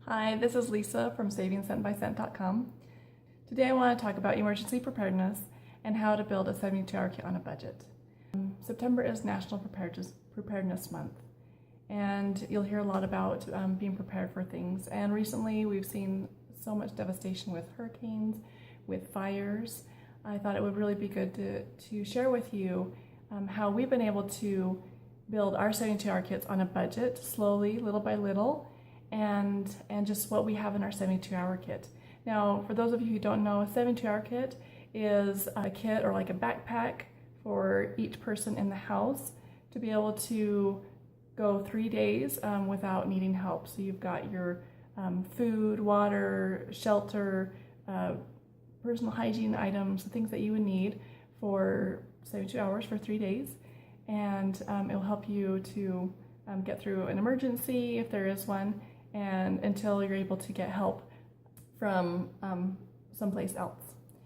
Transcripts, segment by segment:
Hi, this is Lisa from SavingCentByCent.com. Today I want to talk about emergency preparedness and how to build a 72-hour kit on a budget. September is National Preparedness Month, and you'll hear a lot about being prepared for things. And recently we've seen so much devastation with hurricanes, with fires. I thought it would really be good to share with you how we've been able to build our 72-hour kits on a budget, slowly, little by little, and just what we have in our 72-hour kit. Now, for those of you who don't know, a 72-hour kit is a kit or like a backpack for each person in the house to be able to go 3 days without needing help. So you've got your food, water, shelter, personal hygiene items, the things that you would need for 72 hours for 3 days. And it will help you to get through an emergency if there is one, and until you're able to get help from someplace else.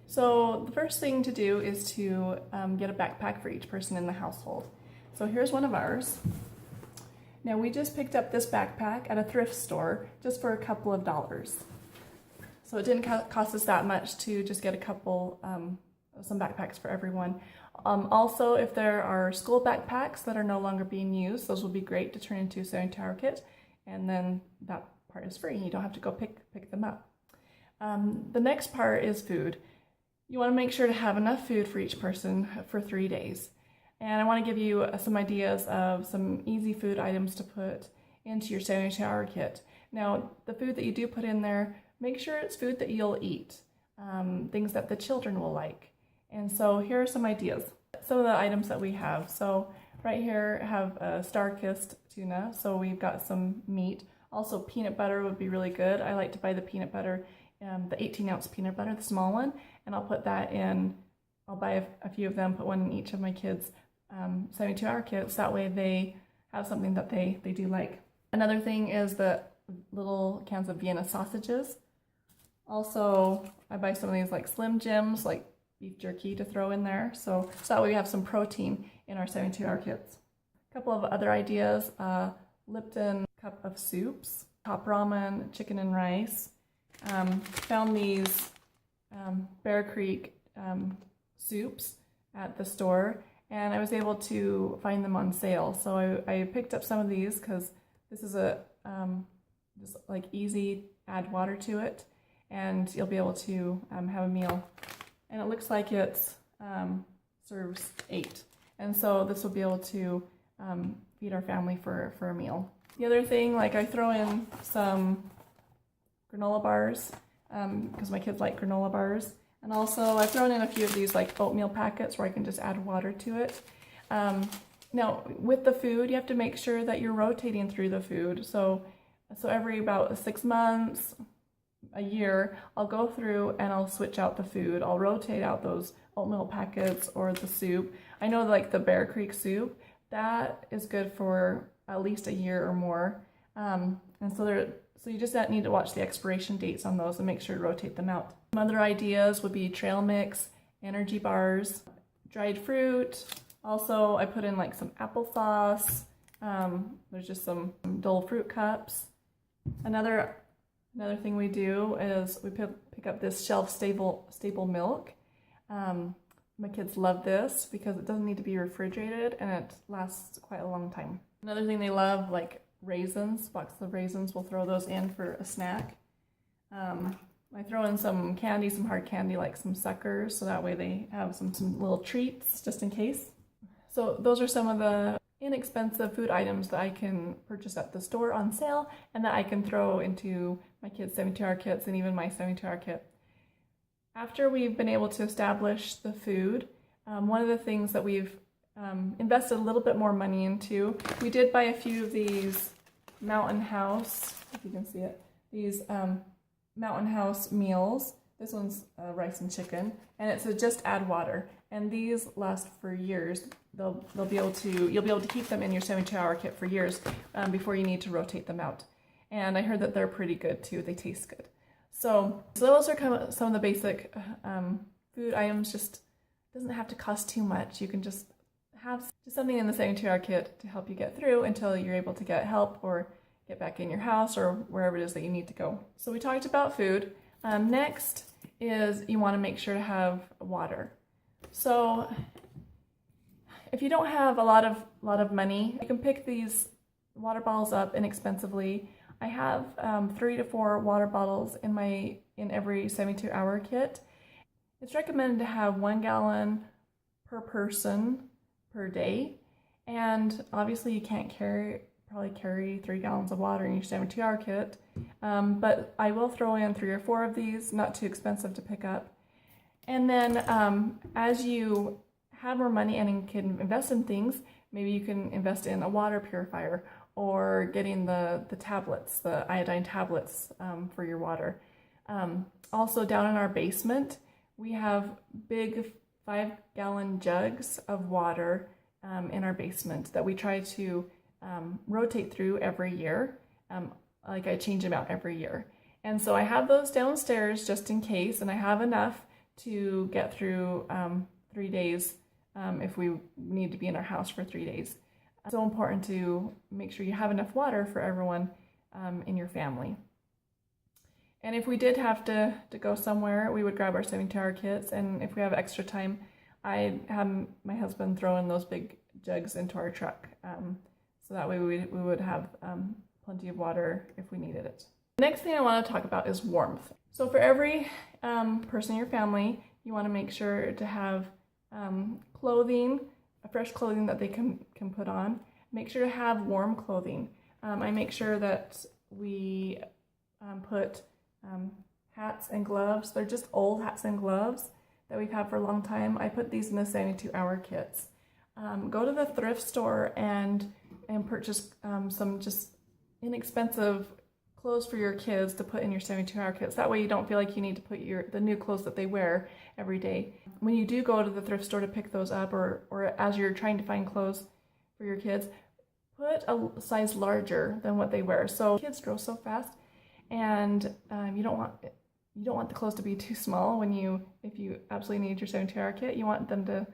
So the first thing to do is to get a backpack for each person in the household. So here's one of ours. Now we just picked up this backpack at a thrift store just for a couple of dollars. So it didn't cost us that much to just get a couple, some backpacks for everyone. Also, if there are school backpacks that are no longer being used, those will be great to turn into a 72-hour kit, and then that part is free. You don't have to go pick them up. The next part is food. You want to make sure to have enough food for each person for 3 days. And I want to give you some ideas of some easy food items to put into your 72-hour kit. Now, the food that you do put in there, make sure it's food that you'll eat, things that the children will like. And so here are some ideas, some of the items that we have. So right here I have a star-kissed tuna, so we've got some meat. Also peanut butter would be really good. I like to buy the peanut butter, the 18-ounce peanut butter, the small one, and I'll put that in. I'll buy a few of them, put one in each of my kids' 72-hour kits. That way they have something that they do like. Another thing is the little cans of Vienna sausages. Also, I buy some of these like Slim Jims, like beef jerky to throw in there, so that way we have some protein in our 72-hour kits. A couple of other ideas, Lipton cup of soups, top ramen, chicken and rice. Found these Bear Creek soups at the store, and I was able to find them on sale. So I picked up some of these because this is a just like easy, add water to it, and you'll be able to have a meal. And it looks like it serves 8. And so this will be able to feed our family for a meal. The other thing, like I throw in some granola bars because my kids like granola bars. And also I've thrown in a few of these like oatmeal packets where I can just add water to it. Now with the food, you have to make sure that you're rotating through the food. So every about 6 months, a year, I'll go through and I'll switch out the food. I'll rotate out those oatmeal packets or the soup. I know like the Bear Creek soup, that is good for at least a year or more. And so you just need to watch the expiration dates on those and make sure to rotate them out. Some other ideas would be trail mix, energy bars, dried fruit. Also, I put in like some applesauce. There's just some Dole fruit cups. Another thing we do is we pick up this shelf-stable milk. My kids love this because it doesn't need to be refrigerated and it lasts quite a long time. Another thing they love, like raisins, boxes of raisins, we'll throw those in for a snack. I throw in some candy, some hard candy, like some suckers, so that way they have some little treats just in case. So those are some of the inexpensive food items that I can purchase at the store on sale and that I can throw into my kids' 72-hour kits and even my 72-hour kit. After we've been able to establish the food, one of the things that we've invested a little bit more money into, we did buy a few of these Mountain House, if you can see it, these Mountain House meals. This one's rice and chicken, and it's a just add water. And these last for years. You'll be able to keep them in your 72-hour kit for years before you need to rotate them out. And I heard that they're pretty good too. They taste good. So those are kind of some of the basic food items. Just doesn't have to cost too much. You can just have something in the 72-hour kit to help you get through until you're able to get help or get back in your house or wherever it is that you need to go. So we talked about food. Next is you want to make sure to have water. So if you don't have a lot of money, you can pick these water bottles up inexpensively. I have 3 to 4 water bottles in every 72-hour kit. It's recommended to have 1 gallon per person per day, and obviously you can't probably carry 3 gallons of water in your 72-hour kit, but I will throw in 3 or 4 of these, not too expensive to pick up. And then as you have more money and can invest in things, maybe you can invest in a water purifier or getting the tablets, the iodine tablets for your water. Also down in our basement, we have big 5-gallon jugs of water in our basement that we try to rotate through every year. Like I change them out every year. And so I have those downstairs just in case, and I have enough to get through 3 days if we need to be in our house for 3 days. It's so important to make sure you have enough water for everyone in your family. And if we did have to go somewhere, we would grab our 72-hour kits, and if we have extra time, I have my husband throw in those big jugs into our truck. So that way we would have plenty of water if we needed it. The next thing I want to talk about is warmth. So for every person in your family, you want to make sure to have clothing, fresh clothing that they can put on. Make sure to have warm clothing. I make sure that we put hats and gloves. They're just old hats and gloves that we've had for a long time. I put these in the 72-hour kits. Go to the thrift store and purchase some just inexpensive clothes for your kids to put in your 72-hour kits. That way you don't feel like you need to put the new clothes that they wear every day. When you do go to the thrift store to pick those up, or as you're trying to find clothes for your kids, put a size larger than what they wear. So kids grow so fast, and you don't want the clothes to be too small if you absolutely need your 72-hour kit. You want them to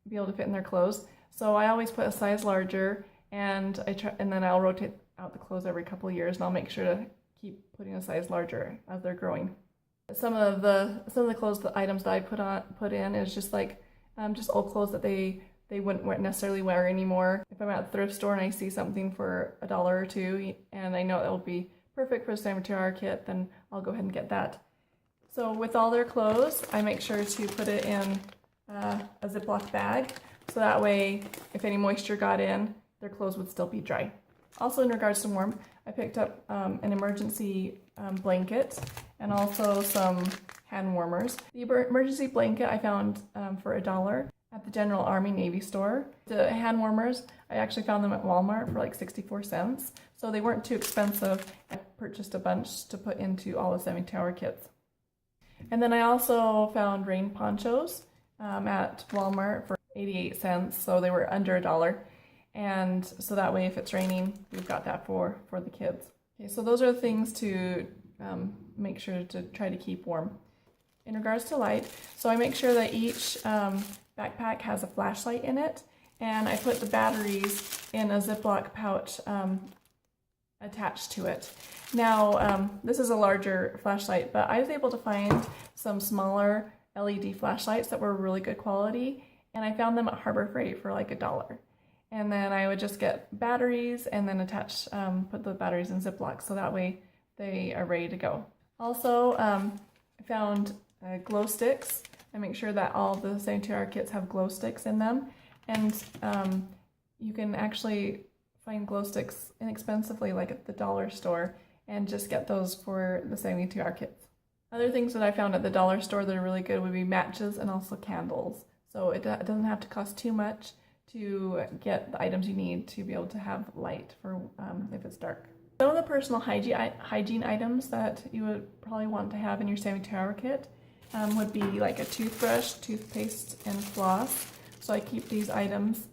be able to fit in their clothes. So I always put a size larger, and then I'll rotate out the clothes every couple of years, and I'll make sure to keep putting a size larger as they're growing. Some of the clothes, the items that I put in is just like just old clothes that they wouldn't necessarily wear anymore. If I'm at the thrift store and I see something for $1 or $2 and I know it will be perfect for a 72-hour kit, then I'll go ahead and get that. So with all their clothes, I make sure to put it in a Ziploc bag, so that way if any moisture got in, their clothes would still be dry. Also in regards to warmth, I picked up an emergency blanket and also some hand warmers. The emergency blanket I found for $1 at the General Army Navy store. The hand warmers, I actually found them at Walmart for like 64 cents, so they weren't too expensive. I purchased a bunch to put into all the 72-hour kits. And then I also found rain ponchos at Walmart for 88 cents, so they were under $1. And so that way if it's raining, we've got that for the kids. Okay, so those are the things to make sure to try to keep warm. In regards to light, so I make sure that each backpack has a flashlight in it, and I put the batteries in a Ziploc pouch attached to it. Now, this is a larger flashlight, but I was able to find some smaller LED flashlights that were really good quality, and I found them at Harbor Freight for like $1. And then I would just get batteries and then put the batteries in Ziploc, so that way they are ready to go. Also, I found glow sticks. I make sure that all the 72-hour kits have glow sticks in them, and you can actually find glow sticks inexpensively, like at the dollar store, and just get those for the 72-hour kits. Other things that I found at the dollar store that are really good would be matches and also candles. So it doesn't have to cost too much to get the items you need to be able to have light for if it's dark. Some of the personal hygiene items that you would probably want to have in your 72-hour kit would be like a toothbrush, toothpaste, and floss. So I keep these items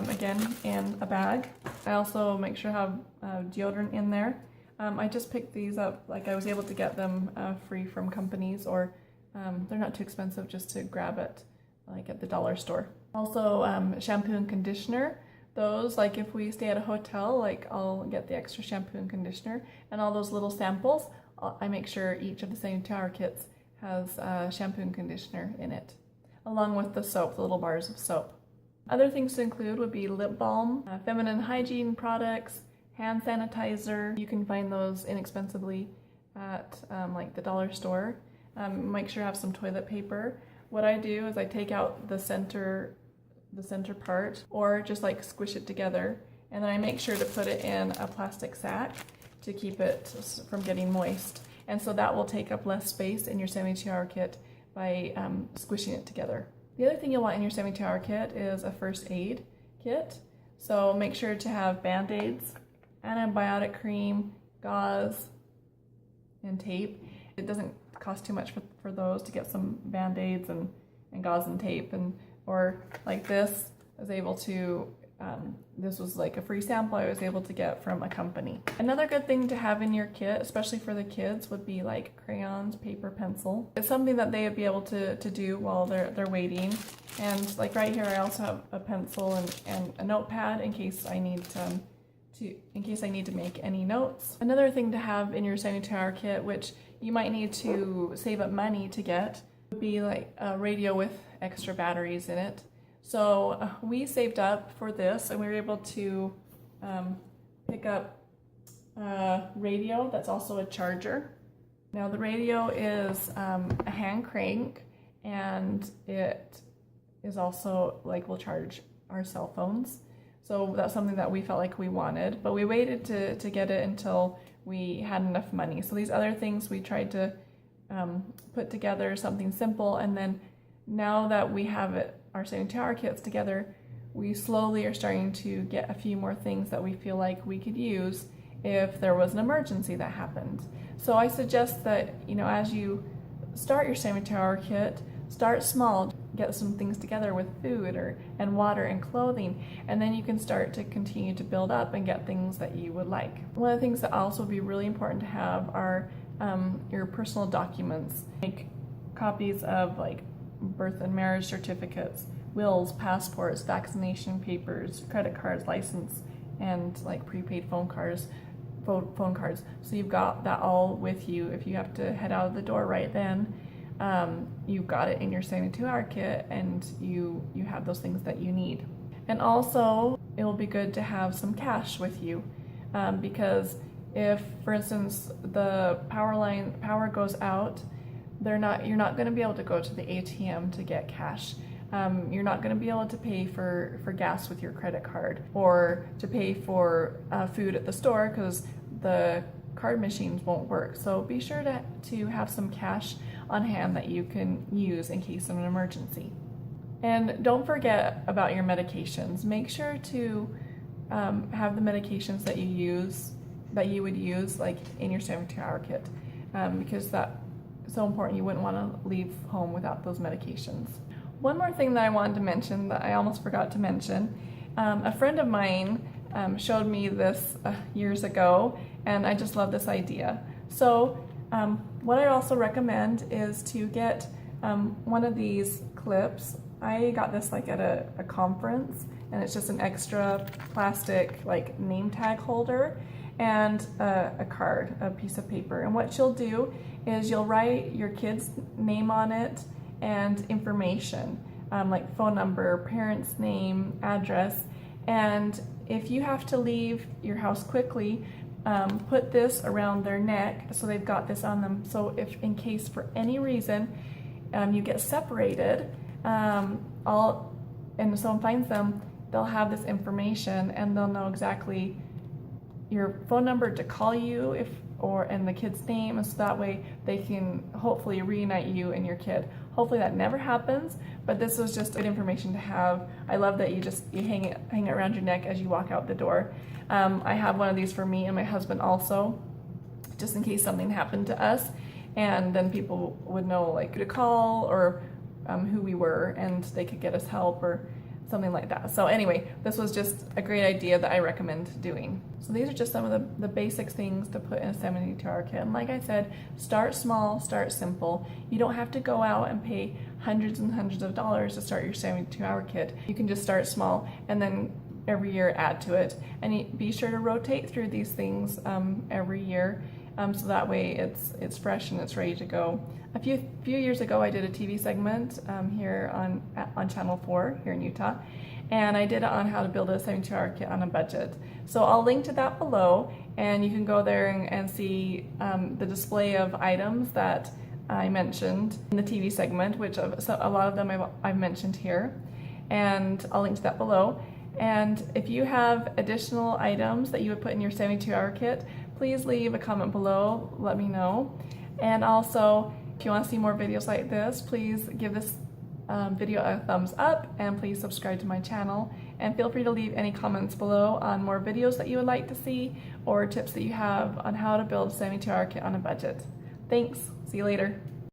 again in a bag. I also make sure I have deodorant in there. I just picked these up, like I was able to get them free from companies, or they're not too expensive just to grab it like at the dollar store. Also shampoo and conditioner. those, like if we stay at a hotel, like I'll get the extra shampoo and conditioner and all those little samples. I make sure each of the 72-hour kits has shampoo and conditioner in it, along with the soap, the little bars of soap. Other things to include would be lip balm, feminine hygiene products, hand sanitizer. You can find those inexpensively at like the dollar store. Make sure you have some toilet paper. What I do is I take out the center part, or just like squish it together, and then I make sure to put it in a plastic sack to keep it from getting moist. And so that will take up less space in your 72-hour kit by squishing it together. The other thing you'll want in your 72-hour kit is a first aid kit. So make sure to have Band-Aids, antibiotic cream, gauze, and tape. It doesn't cost too much for those to get some Band-Aids and gauze and tape, or like this. I was able to, this was like a free sample I was able to get from a company. Another good thing to have in your kit, especially for the kids, would be like crayons, paper, pencil. It's something that they would be able to do while they're waiting. And like right here, I also have a pencil and a notepad in case I need to make any notes. Another thing to have in your 72-hour kit, which you might need to save up money to get, would be like a radio with extra batteries in it. So we saved up for this, and we were able to pick up a radio that's also a charger. Now the radio is a hand crank, and it is also like will charge our cell phones. So that's something that we felt like we wanted, but we waited to get it until we had enough money. So these other things we tried to put together something simple, and then now that we have it, our 72-hour kits together, we slowly are starting to get a few more things that we feel like we could use if there was an emergency that happened. So I suggest that, as you start your 72-hour kit, start small, get some things together with food and water and clothing, and then you can start to continue to build up and get things that you would like. One of the things that also would be really important to have are your personal documents, like copies of like birth and marriage certificates, wills, passports, vaccination papers, credit cards, license, and like prepaid phone cards. So you've got that all with you. If you have to head out of the door right then, you've got it in your 72-hour kit, and you have those things that you need. And also, it will be good to have some cash with you, because if, for instance, the power goes out, you're not going to be able to go to the ATM to get cash. You're not going to be able to pay for gas with your credit card, or to pay for food at the store, because the card machines won't work. So be sure to have some cash on hand that you can use in case of an emergency. And don't forget about your medications. Make sure to have the medications that you would use like in your 72-hour kit, because that's so important. You wouldn't want to leave home without those medications. One more thing that I wanted to mention that I almost forgot to mention, a friend of mine showed me this years ago, and I just love this idea. So what I also recommend is to get one of these clips. I got this like at a conference, and it's just an extra plastic like name tag holder and a card, a piece of paper. And what you'll do is you'll write your kid's name on it and information, like phone number, parent's name, address. And if you have to leave your house quickly, put this around their neck so they've got this on them. So if in case for any reason you get separated, and someone finds them, they'll have this information, and they'll know exactly your phone number to call you and the kid's name, and so that way they can hopefully reunite you and your kid. Hopefully that never happens, but this was just good information to have. I love that you hang it around your neck as you walk out the door. I have one of these for me and my husband also, just in case something happened to us, and then people would know like who to call or who we were, and they could get us help or something like that. So anyway, this was just a great idea that I recommend doing. So these are just some of the basic things to put in a 72-hour kit. And like I said, start small, start simple. You don't have to go out and pay hundreds and hundreds of dollars to start your 72-hour kit. You can just start small and then every year add to it. And be sure to rotate through these things every year, so that way it's fresh and it's ready to go. A few years ago, I did a TV segment here on Channel 4 here in Utah, and I did it on how to build a 72-hour kit on a budget. So I'll link to that below, and you can go there and see the display of items that I mentioned in the TV segment, which a lot of them I've mentioned here, and I'll link to that below. And if you have additional items that you would put in your 72-hour kit, please leave a comment below, let me know. And also, if you want to see more videos like this, please give this video a thumbs up, and please subscribe to my channel. And feel free to leave any comments below on more videos that you would like to see, or tips that you have on how to build a 72-hour kit on a budget. Thanks, see you later.